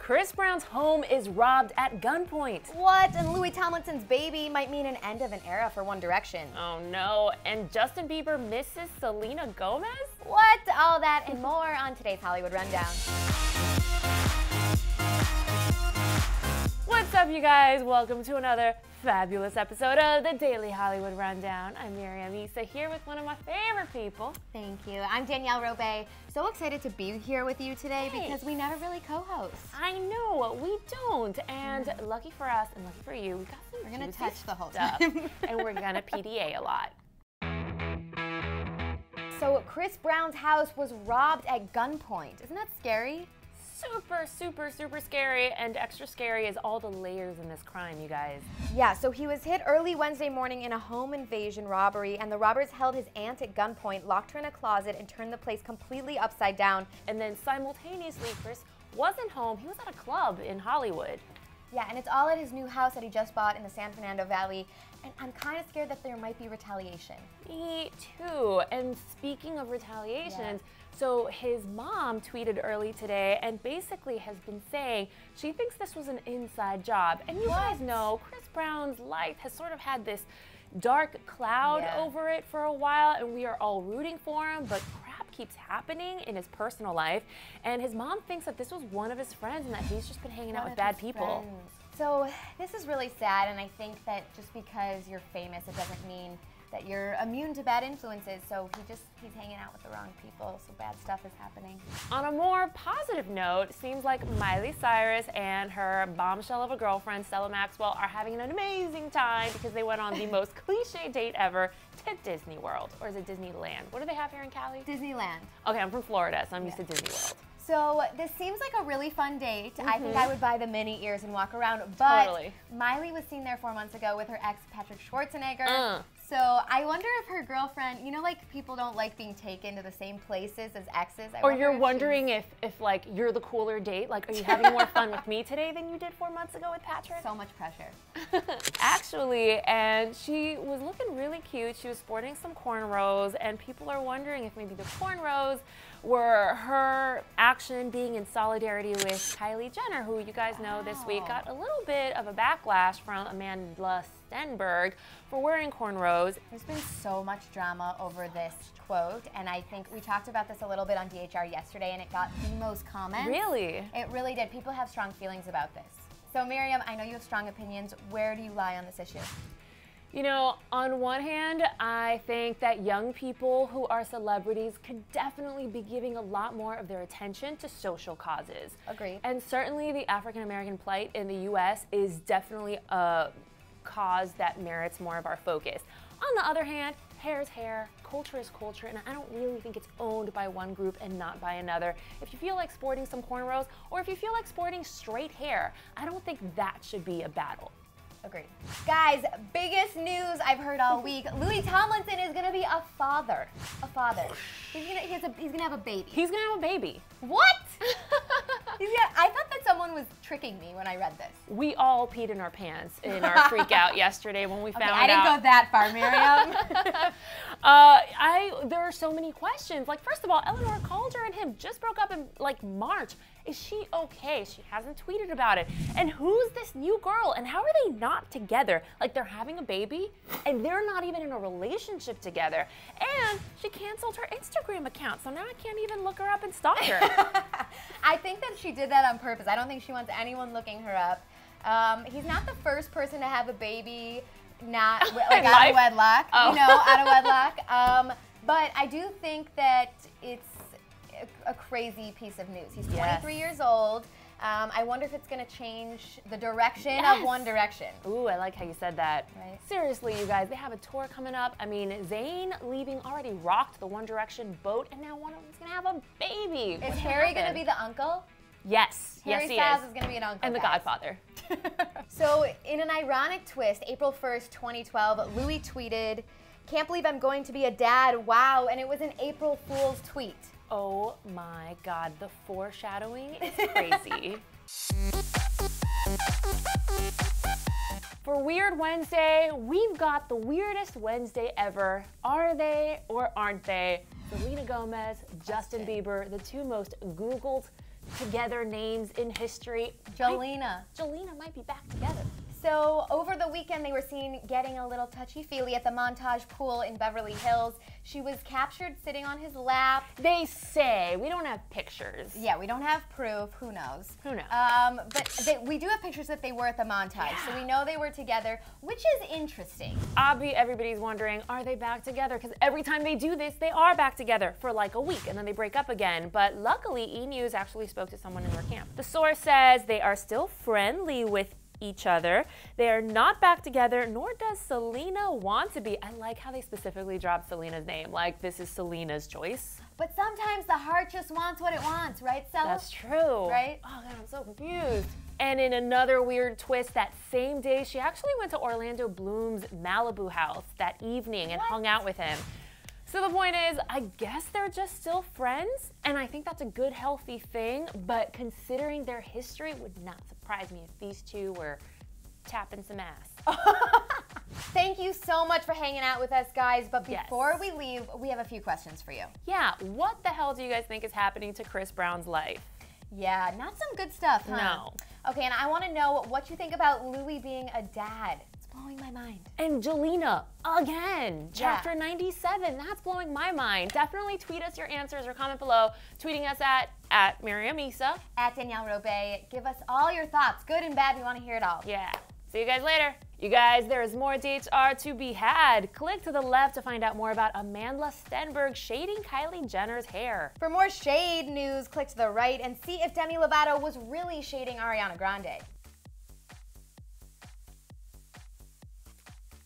Chris Brown's home is robbed at gunpoint. What? And Louis Tomlinson's baby might mean an end of an era for One Direction. Oh no, and Justin Bieber misses Selena Gomez? What? All that and more on today's Hollywood Rundown. What's up, you guys? Welcome to another fabulous episode of the Daily Hollywood Rundown. I'm Miriam Issa here with one of my favorite people. Thank you. I'm Danielle Robbe. So excited to be here with you today because we never really co-host. I know, we don't. And lucky for us and lucky for you, we got some We're going to juicy touch the whole stuff. time. And we're going to PDA a lot. So Chris Brown's house was robbed at gunpoint. Isn't that scary? Super scary, and extra scary is all the layers in this crime, you guys. Yeah, so he was hit early Wednesday morning in a home invasion robbery, and the robbers held his aunt at gunpoint, locked her in a closet, and turned the place completely upside down. And then simultaneously, Chris wasn't home. He was at a club in Hollywood. Yeah, and it's all at his new house that he just bought in the San Fernando Valley, and I'm kind of scared that there might be retaliation. Me too. And speaking of retaliations, so his mom tweeted early today and basically has been saying she thinks this was an inside job. And you guys know Chris Brown's life has sort of had this dark cloud over it for a while, and we are all rooting for him, but crap keeps happening in his personal life. And his mom thinks that this was one of his friends and that he's just been hanging out with bad people. So this is really sad, and I think that just because you're famous, it doesn't mean that you're immune to bad influences. So he's hanging out with the wrong people, so bad stuff is happening. On a more positive note, it seems like Miley Cyrus and her bombshell of a girlfriend, Stella Maxwell, are having an amazing time because they went on the most cliche date ever to Disney World. Or is it Disneyland? What do they have here in Cali? Disneyland. Okay, I'm from Florida, so I'm used to Disney World. So this seems like a really fun date. I think I would buy the mini ears and walk around, but Miley was seen there 4 months ago with her ex, Patrick Schwarzenegger. So I wonder if her girlfriend, you know, like people don't like being taken to the same places as exes. Or you're wondering if like you're the cooler date, like are you having more fun with me today than you did 4 months ago with Patrick? So much pressure. Actually, and she was looking really cute. She was sporting some cornrows, and people are wondering if maybe the cornrows were her action being in solidarity with Kylie Jenner, who you guys know this week got a little bit of a backlash from Amanda Stenberg for wearing cornrows. There's been so much drama over this quote, and I think we talked about this a little bit on DHR yesterday, and it got the most comments. Really? It really did. People have strong feelings about this. So Miriam, I know you have strong opinions. Where do you lie on this issue? You know, on one hand, I think that young people who are celebrities could definitely be giving a lot more of their attention to social causes. Agreed. And certainly the African American plight in the US is definitely a cause that merits more of our focus. On the other hand, hair is hair, culture is culture, and I don't really think it's owned by one group and not by another. If you feel like sporting some cornrows, or if you feel like sporting straight hair, I don't think that should be a battle. Agreed. Guys, biggest news I've heard all week. Louis Tomlinson is gonna be a father. A father. He's gonna have a baby. He's gonna have a baby. What? I thought that someone was tricking me when I read this. We all peed in our pants in our freak out yesterday when we found out. I didn't go that far, Miriam. There are so many questions. Like, first of all, Eleanor Calder and him just broke up in like March. Is she okay? She hasn't tweeted about it. And who's this new girl? And how are they not together? Like, they're having a baby and they're not even in a relationship together. And she canceled her Instagram account, so now I can't even look her up and stalk her. I think that she did that on purpose. I don't think she wants anyone looking her up. He's not the first person to have a baby not like out of wedlock, you know, out of wedlock. But I do think that it's a crazy piece of news. He's 23 years old. I wonder if it's going to change the direction of One Direction. Ooh, I like how you said that. Right. Seriously, you guys, they have a tour coming up. I mean, Zayn leaving already rocked the One Direction boat, and now one of them's going to have a baby. Is Harry going to be the uncle? Yes. Harry Styles is going to be an uncle. And the Godfather. So, in an ironic twist, April 1st, 2012, Louis tweeted, "Can't believe I'm going to be a dad, wow," and it was an April Fool's tweet. Oh my God, the foreshadowing is crazy. For Weird Wednesday, we've got the weirdest Wednesday ever. Are they or aren't they? Selena Gomez, Justin Bieber, the two most Googled together names in history. Jolena. Jolena might be back together. So over the weekend, they were seen getting a little touchy-feely at the Montage pool in Beverly Hills. She was captured sitting on his lap. They say. We don't have pictures. Yeah, we don't have proof. Who knows? Who knows? We do have pictures that they were at the Montage, so we know they were together, which is interesting. Everybody's wondering, are they back together? Because every time they do this, they are back together for like a week, and then they break up again. But luckily, E! News actually spoke to someone in their camp. The source says they are still friendly with each other. They are not back together, nor does Selena want to be. I like how they specifically dropped Selena's name, like this is Selena's choice. But sometimes the heart just wants what it wants, right, Stella? That's true. Right? Oh God, I'm so confused. And in another weird twist, that same day, she actually went to Orlando Bloom's Malibu house that evening and hung out with him. So the point is, I guess they're just still friends, and I think that's a good, healthy thing, but considering their history, it would not surprise me if these two were tapping some ass. Thank you so much for hanging out with us, guys, but before we leave, we have a few questions for you. Yeah, what the hell do you guys think is happening to Chris Brown's life? Yeah, not some good stuff, huh? No. Okay, and I want to know what you think about Louis being a dad. Blowing my mind. And Jolena, again, chapter 97, that's blowing my mind. Definitely tweet us your answers or comment below, tweeting us at Miriam Issa. At Danielle Robay. Give us all your thoughts, good and bad, we want to hear it all. Yeah, see you guys later. You guys, there is more DHR to be had. Click to the left to find out more about Amanda Stenberg shading Kylie Jenner's hair. For more shade news, click to the right and see if Demi Lovato was really shading Ariana Grande.